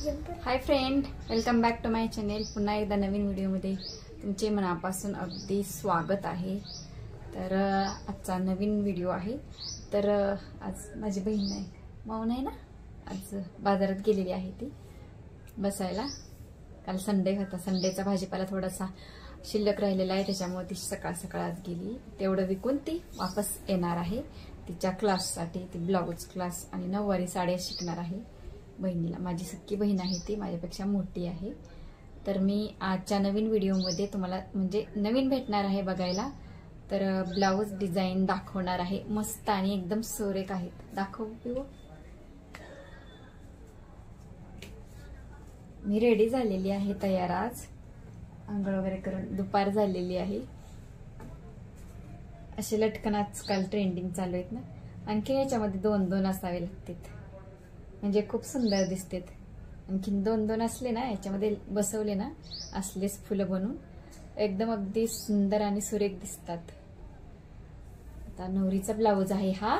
High friend, welcome back to my channel. पुन्हा एकदा नवीन व्हिडिओमध्ये तुमचे मनापासून अगदी स्वागत आहे. तर आजचा नवीन व्हिडिओ आहे. तर आज माझी बहीण आहे, माऊ नाही ना, आज बाजारात गेलेली आहे ती बसायला. काल संडे होता, संडेचा भाजीपाला थोडासा शिल्लक राहिलेला आहे, त्याच्यामुळे ती सकाळ सकाळ आज गेली. तेवढं विकून ती वापस येणार आहे तिच्या क्लाससाठी. ती ब्लाऊज क्लास आणि नऊवारी साड्या शिकणार आहे. बहिणीला, माझी सख्खी बहीण आहे, ती माझ्यापेक्षा मोठी आहे. तर मी आजच्या नवीन व्हिडिओमध्ये तुम्हाला म्हणजे नवीन भेटणार आहे बघायला. तर ब्लाऊज डिझाईन दाखवणार आहे, मस्त आणि एकदम सुरेख आहेत. दाखवू पिऊ. मी रेडी झालेली आहे, तयार. आज आंघोळ वगैरे करून दुपार झालेली आहे. असे लटकन आजकाल ट्रेंडिंग चालू आहेत ना. आणखी याच्यामध्ये दोन दोन असावे लागतात, म्हणजे खूप सुंदर दिसतात. आणखीन दोन दोन असले ना, याच्यामध्ये बसवले ना, असलेच फुलं बनवून एकदम अगदी सुंदर आणि सुरेख दिसतात. आता नवरीचा ब्लाऊज आहे हा,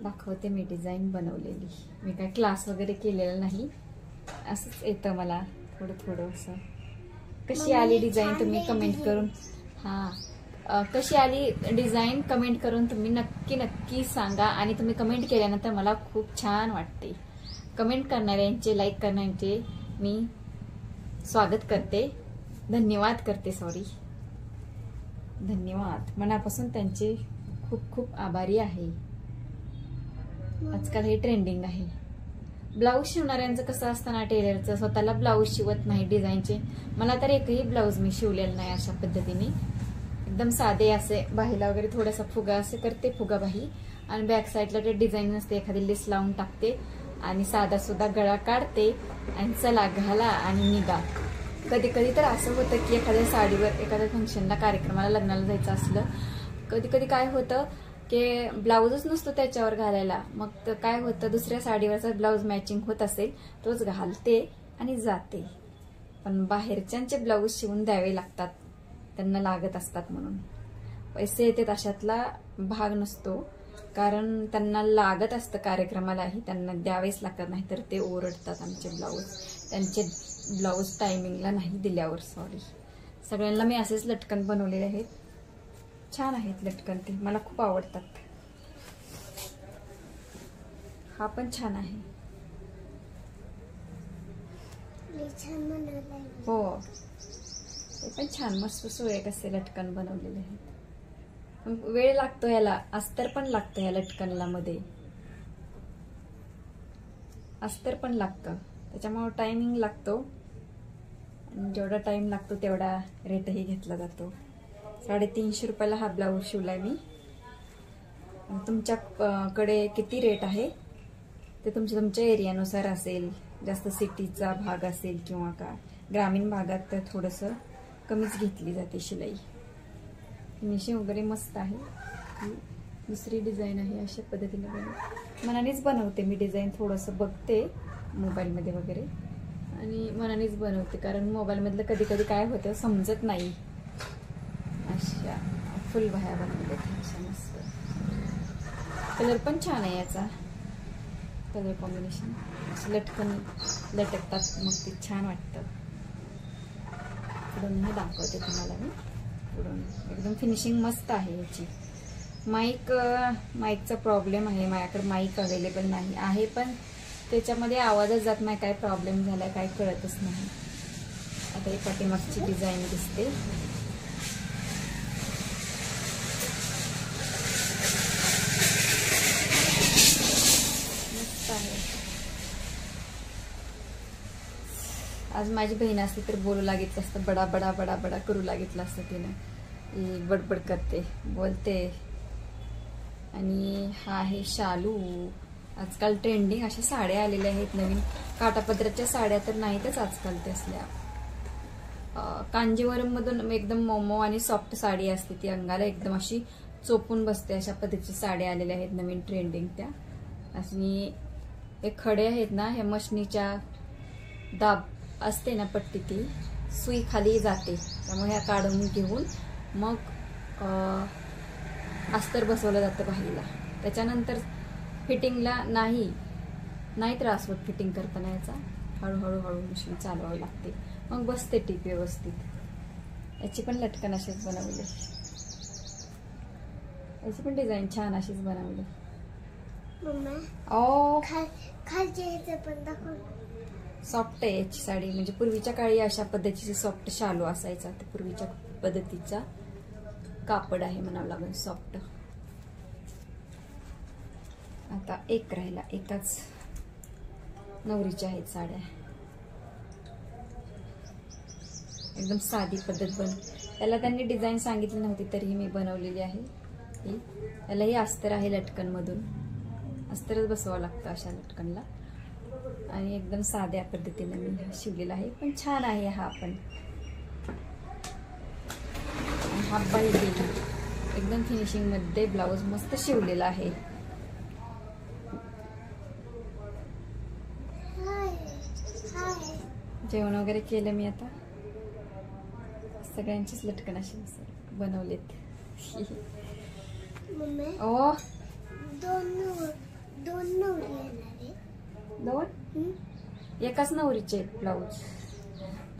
दाखवते मी डिझाईन बनवलेली. मी काय क्लास वगैरे केलेला नाही, असंच येतं मला थोडं थोडं असं. कशी आली डिझाईन तुम्ही कमेंट करून, कशी आली डिझाईन कमेंट करून तुम्ही नक्की नक्की सांगा. आणि तुम्ही कमेंट केल्यानंतर मला खूप छान वाटते. कमेंट करणाऱ्यांचे, लाईक करणाऱ्यांचे मी स्वागत करते, धन्यवाद करते. धन्यवाद मनापासून, त्यांचे खूप खूप आभारी आहे. आजकाल हे ट्रेंडिंग आहे. ब्लाऊज शिवणाऱ्यांचं कसं असतं ना, टेलरचं स्वतःला ब्लाऊज शिवत नाही डिझाईनचे. मला तर एकही ब्लाऊज मी शिवलेलं नाही अशा पद्धतीने. एकदम साधे असे, बाहीला वगैरे थोडासा फुगा असे करते, फुगा बाही, आणि बॅक साईडला ते डिझाईन नसते, एखादी लेस लावून टाकते आणि साधा सुद्धा गळा काढते आणि चला घाला आणि निघा. कधी कधी तर असं होतं की एखाद्या साडीवर, एखाद्या फंक्शनला, कार्यक्रमाला, लग्नाला जायचं असलं, कधी कधी काय होतं की ब्लाऊजच नसतो त्याच्यावर घालायला. मग काय होतं, दुसऱ्या साडीवरचा ब्लाऊज मॅचिंग होत असेल तोच घालते आणि जाते. पण बाहेरच्यांचे ब्लाऊज शिवून द्यावे लागतात, त्यांना लागत असतात म्हणून. पैसे येतात अशातला भाग नसतो, कारण त्यांना लागत असतं कार्यक्रमालाही, त्यांना द्यावेच लागतात. नाहीतर ते ओरडतात आमचे ब्लाऊज, त्यांचे ब्लाऊज टायमिंगला नाही दिल्यावर. सगळ्यांना मी असेच लटकन बनवलेले आहेत. छान आहेत लटकन, ते मला खूप आवडतात. हा पण छान आहे. हो, ते पण छान, मस्त सुरेख असे लटकन बनवलेले आहेत. वेळ लागतो याला, अस्तर पण लागतं या लटकनला. मध्ये अस्तर पण लागतं, त्याच्यामुळे टायमिंग लागतो. आणि जेवढा टाइम लागतो तेवढा रेटही घेतला जातो. 350 रुपयाला हा ब्लाऊज शिवलाय मी. तुमच्याकडे किती रेट आहे ते तुमच्या एरियानुसार असेल. जास्त सिटीचा भाग असेल किंवा का ग्रामीण भागात तर थोडंसं कमीच घेतली जाते शिलाई. फिनिशिंग वगैरे मस्त आहे. दुसरी डिझाईन आहे, अशा पद्धतीने मनानेच बनवते मी डिझाईन. थोडंसं बघते मोबाईलमध्ये वगैरे आणि मनानेच बनवते, कारण मोबाईलमधलं कधी कधी काय होतं समजत नाही. अशा फुल बाह्या बनवले, अशा मस्त. कलर पण छान आहे याचा, कलर कॉम्बिनेशन. लटकन लटकतात, मग ते छान वाटतं. पुढून हे दाखवते तुम्हाला मी. पुढून एकदम फिनिशिंग मस्त आहे याची. माईकचा प्रॉब्लेम आहे, माझ्याकडे माईक अवेलेबल नाही आहे, पण त्याच्यामध्ये आवाजच जात नाही. काय प्रॉब्लेम झालाय काय कळतच नाही. आता ही पाठीमागची डिझाईन दिसते. मस्त आहे. आज माझी बहीण असते तर बोलू लागितलं असतं, बडा बडा बडा बडा करू लागितलं असतं तिनं. बडबड करते, बोलते. आणि हा आहे शालू. आजकाल ट्रेंडिंग अशा साड्या आलेल्या आहेत नवीन. काटापदराच्या साड्या तर नाहीतच आजकाल. ते असल्या कांजीवरम मधून एकदम मोमो आणि सॉफ्ट साडी असते, ती अंगाला एकदम अशी चोपून बसते. अशा पद्धतीच्या साड्या आलेल्या आहेत नवीन ट्रेंडिंग त्या. आणि हे खडे आहेत ना, ह्या मशनीच्या दाब असते ना पट्टी, ती सुई खाली जाते, त्यामुळे ह्या काढून घेऊन मग अस्तर बसवलं जातं बाहीला. त्याच्यानंतर फिटिंगला नाही नाही त्रास होत फिटिंग करताना याचा. हळूहळू हळू मशीन चालवावी लागते, मग बसते टीप व्यवस्थित. याची पण लटकन अशीच बनवली, याची पण डिझाईन छान अशीच बनवली. ओ सॉफ्ट आहे याची साडी. म्हणजे पूर्वीच्या काळी अशा पद्धतीचे सॉफ्ट शालू असायचा, ते पूर्वीच्या पद्धतीचा कापड आहे म्हणावं लागेल, सॉफ्ट. आता एक राहिला, एकाच नवरीच्या आहेत साड्या. एकदम साधी पद्धत त्याला त्यांनी डिझाईन सांगितली नव्हती तरीही मी बनवलेली आहे ही. यालाही अस्तर आहे लटकन मधून, अस्तरच बसवावं लागतं अशा लटकनला. आणि एकदम साध्या पद्धतीने मी शिवलेला आहे, पण छान आहे हा पण. हा बाई गेली एकदम फिनिशिंग मध्ये ब्लाऊज मस्त शिवलेला आहे. जेवण वगैरे केलं मी आता. सगळ्यांचीच लटकन अशी बनवलेत. ओ दोन एकाच नवरीचे ब्लाऊज.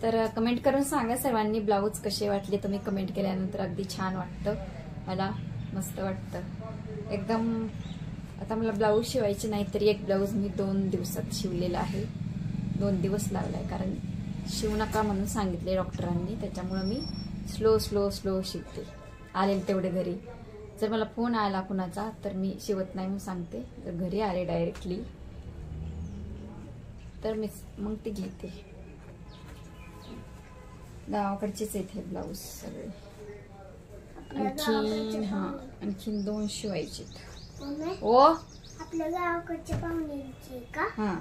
तर कमेंट करून सांगा सर्वांनी ब्लाऊज कसे वाटले. तुम्ही कमेंट केल्यानंतर अगदी छान वाटतं मला, मस्त वाटतं एकदम. आता मला ब्लाऊज शिवायचे नाही तरी एक ब्लाऊज मी 2 दिवसात शिवलेला आहे. 2 दिवस लावलाय, कारण शिवू नका म्हणून सांगितले डॉक्टरांनी. त्याच्यामुळे मी स्लो स्लो स्लो शिवते. आले तेवढे घरी. जर मला फोन आला कुणाचा तर मी शिवत नाही म्हणून सांगते. जर घरी आले डायरेक्टली तर मी मग ते घेते. गावाकडचेच आहेत हे ब्लाऊज सगळे. आणखीन 2 शिवायचे. ओ आपल्या गावाकडच्या पाहुण्यांची का? हा